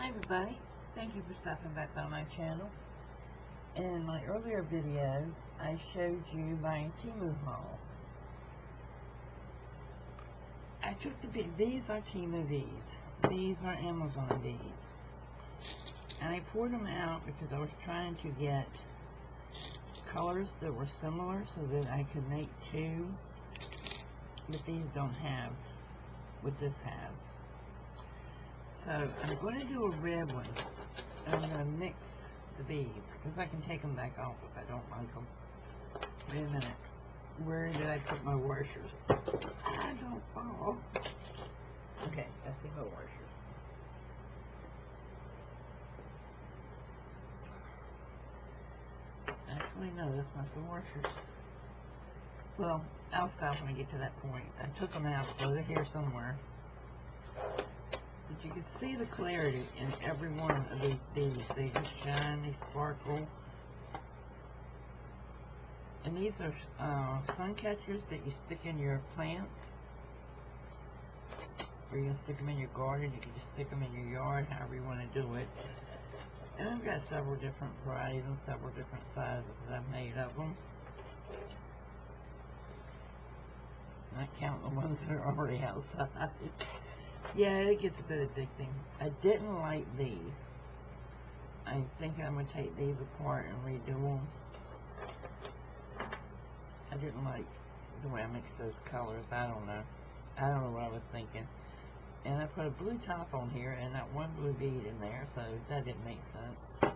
Hi everybody, thank you for stopping back by my channel. In my earlier video, I showed you my Temu haul. I took these are Temu beads, these are Amazon beads. And I poured them out because I was trying to get colors that were similar so that I could make two, but these don't have what this has. So I'm going to do a red one, and I'm going to mix the beads, because I can take them back off if I don't like them. Wait a minute, where did I put my washers? I don't fall. Okay, I see my washers. Actually, no, that's not the washers. Well, I'll stop when I get to that point. I took them out, so they're here somewhere. But you can see the clarity in every one of these beads. They just shine, they sparkle. And these are sun catchers that you stick in your plants. Or you can stick them in your garden. You can just stick them in your yard, however you want to do it. And I've got several different varieties and several different sizes that I've made of them. Not counting the ones that are already outside. Yeah, it gets a bit addicting. I didn't like these. I'm thinking I'm going to take these apart and redo them. I didn't like the way I mixed those colors. I don't know. I don't know what I was thinking. And I put a blue top on here and that one blue bead in there, so that didn't make sense.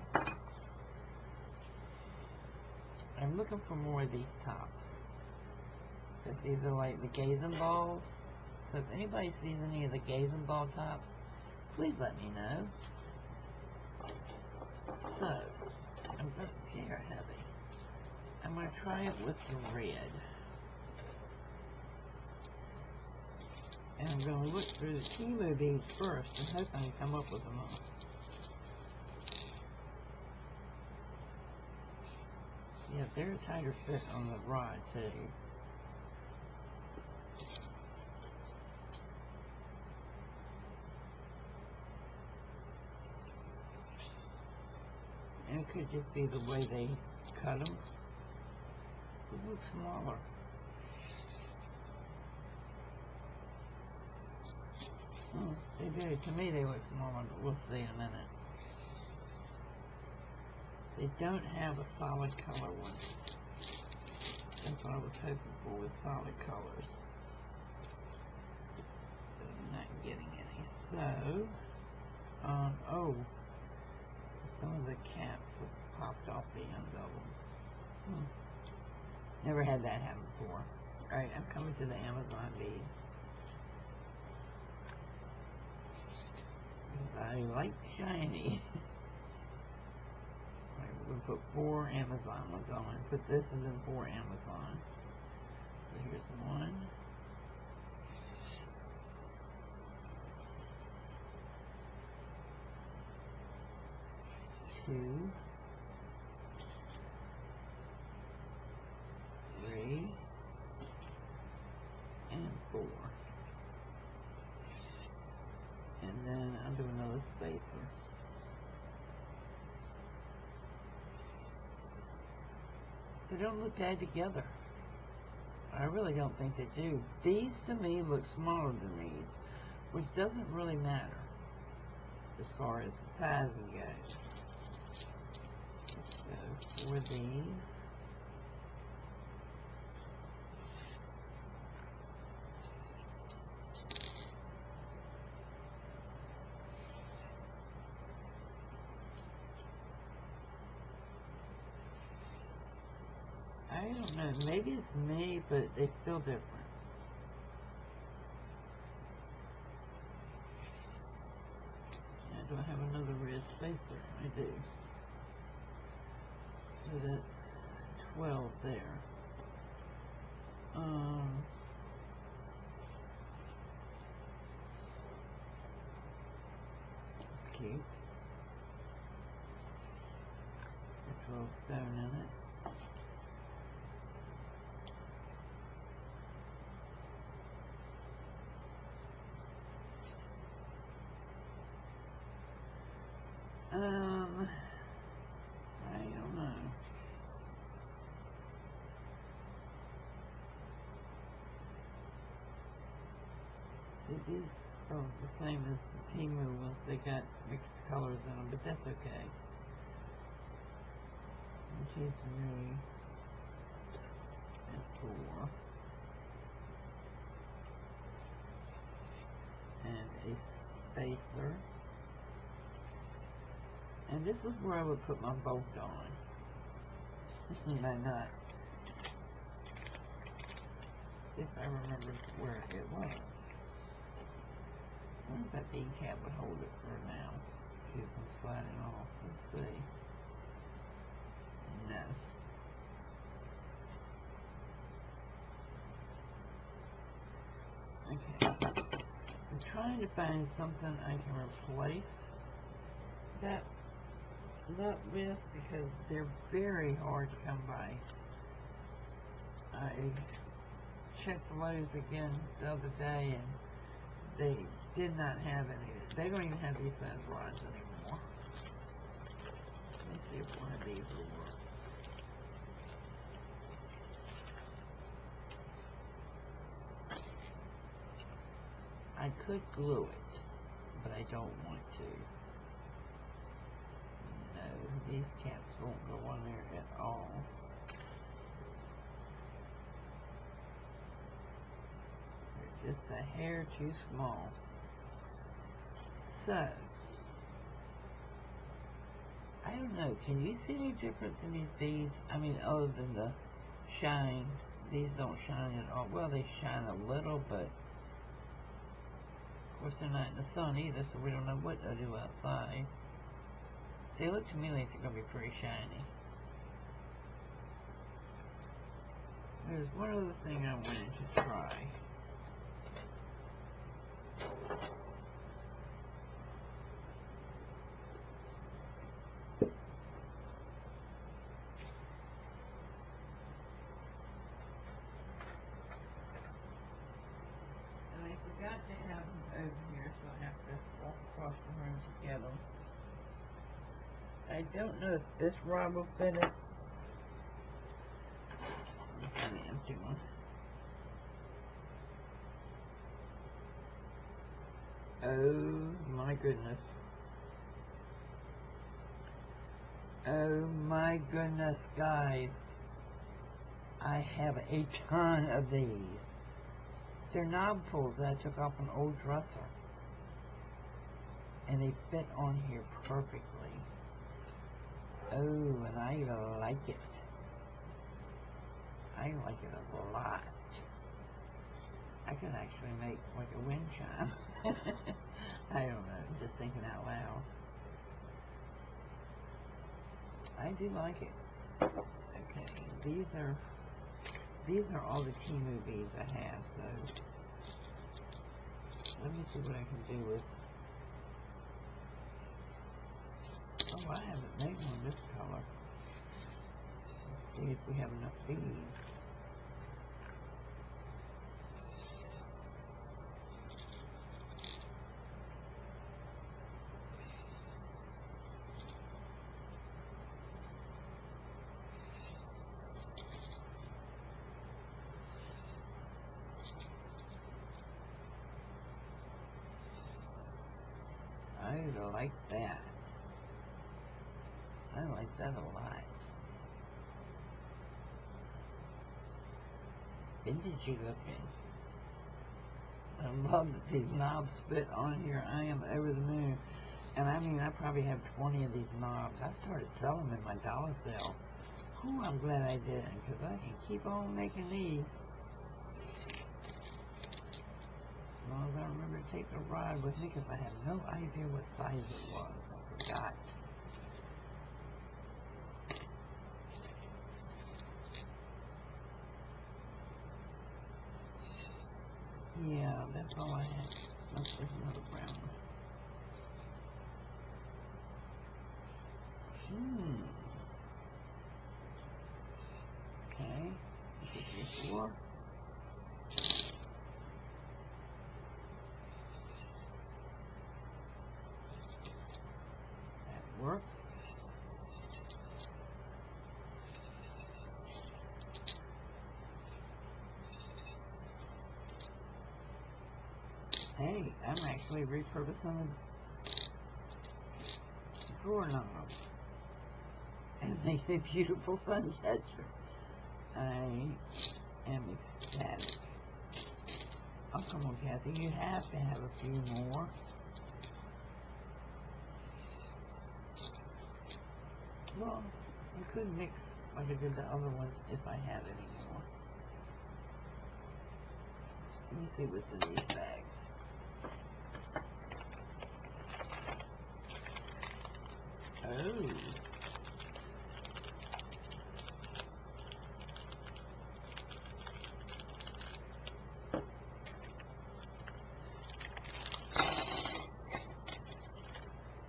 I'm looking for more of these tops, because these are like the gazing balls. So if anybody sees any of the gazing ball tops, please let me know. So, I'm going to see her heavy. I'm going to try it with the red. And I'm going to look through the Temu beads first and hope I can come up with them all. Yeah, they're a tighter fit on the rod too. And it could just be the way they cut them. They look smaller. They do. To me they look smaller, but we'll see in a minute. They don't have a solid color one. That's what I was hoping for, was solid colors. But I'm not getting any. So, oh, some of the caps have popped off the end of them. Never had that happen before. Alright, I'm coming to the Amazon beads. I like shiny. Alright, we're going to put 4 Amazon ones on. Put this and then 4 Amazon. So here's 1. 2. 3. And 4. And then I'll do another spacer. They don't look bad together. I really don't think they do. These to me look smaller than these, which doesn't really matter as far as sizing goes. Let's go for these. I don't know, maybe it's me, but they feel different. Now, do I have another red spacer? I do. So that's 12 there. Cute. Got 12 stone in it. These are the same as the Timu ones. They got mixed colors in them, but that's okay. And here's 3 and 4. And a spacer. And this is where I would put my bolt on. No, not. If I remember where it was. I wonder if that bead cap would hold it for now. Keep them sliding off. Let's see. No. Okay. I'm trying to find something I can replace that nut with because they're very hard to come by. I checked Lowe's again the other day and they did not have any. They don't even have these size rods anymore. Let me see if one of these will work. I could glue it, but I don't want to. No, these caps won't go on there at all. They're just a hair too small. So, I don't know, can you see any difference in these beads? I mean, other than the shine. These don't shine at all. Well, they shine a little, but of course they're not in the sun either, so we don't know what they'll do outside. They look to me like they're going to be pretty shiny. There's one other thing I wanted to try. And I forgot to have them over here, so I have to walk across the room to get them. I don't know if this rod will fit it. Let me empty one. Oh my goodness. Oh my goodness, guys. I have a ton of these. They're knob pulls that I took off an old dresser. And they fit on here perfectly. Oh, and I like it. I like it a lot. I could actually make like a wind chime. I don't know, just thinking out loud. I do like it. Okay, these are all the Timu beads I have, so let me see what I can do with. Oh, I haven't made one this color. Let's see if we have enough beads. I like that. I like that a lot. Vintagey looking. I love that these knobs fit on here. I am over the moon. And I mean, I probably have 20 of these knobs. I started selling them in my dollar sale. Whew, I'm glad I didn't, because I can keep on making these. As long as I remember to take the rod with me, because I have no idea what size it was. I forgot. Yeah, that's all I had. Oh, there's another brown one. Okay. This is your 4. That works. Hey, actually repurposing the doorknob and make a beautiful sun catcher. I am ecstatic. Oh, come on, Kathy, you have to have a few more. Well, I could mix like I did the other ones if I had any more. Let me see what's in these bags. Oh.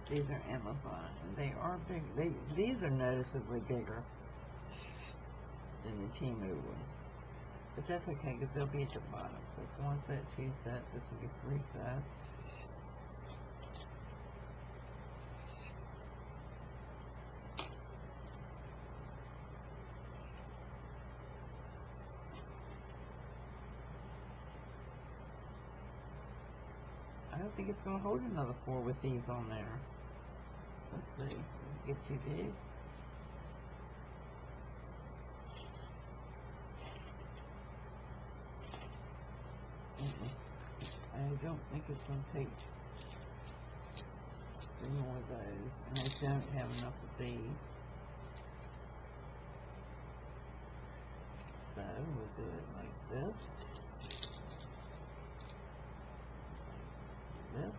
These are Amazon, and they are big. These are noticeably bigger than the Temu ones. But that's okay, because they'll be at the bottom. So it's 1 set, 2 sets, this will be 3 sets. I don't think it's going to hold another 4 with these on there. Let's see. Get too big. I don't think it's going to take 3 more of those. And I don't have enough of these. So we'll do it like this. This.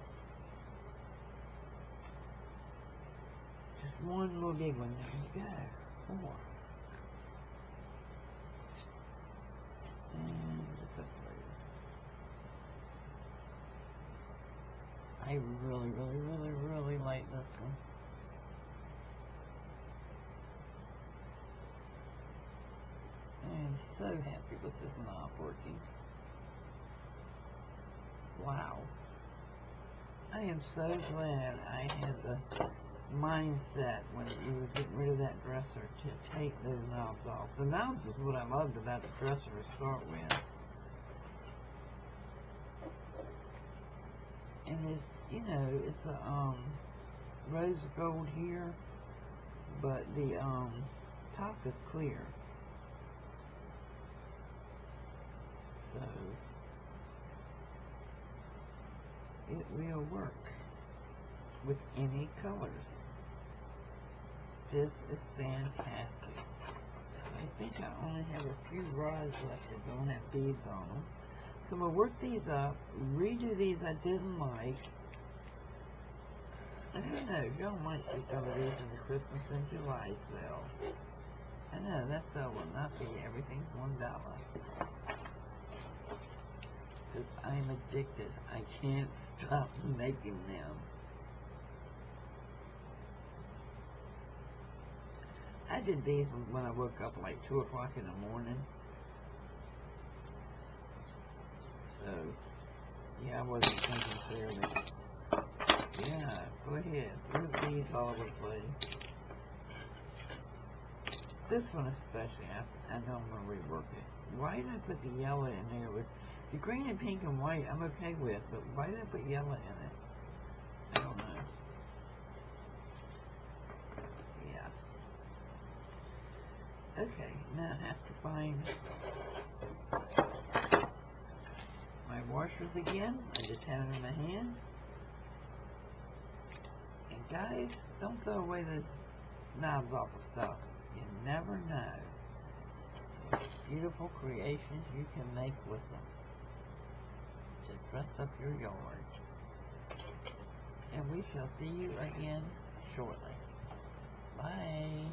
Just one little big one. There you go. 4. And just up there. I really, really, really, really like this one. I am so happy with this knob working. Wow. I am so glad I had the mindset when we were getting rid of that dresser to take those knobs off. The knobs is what I loved about the dresser to start with. And it's, you know, it's a rose gold here, but the top is clear. So it will work with any colors. This is fantastic. I think I only have a few rods left that don't have beads on them. So I'm going to work these up, redo these I didn't like. I don't know, y'all might see some of these in the Christmas in July sale. I know, that sale will not be, everything's $1. Because I'm addicted. I can't stop making them. I did these when I woke up like 2 o'clock in the morning. So, yeah, I wasn't thinking clearly. Yeah, go ahead. There's these all over the place. This one especially, I know I'm going to rework it. Why did I put the yellow in there? With the green and pink and white I'm okay with, but why did I put yellow in it? I don't know. Yeah. Okay, now I have to find my washers again. I just have them in my hand. And guys, don't throw away the knobs off of stuff. You never know what beautiful creations you can make with them to dress up your yard. And we shall see you again shortly. Bye.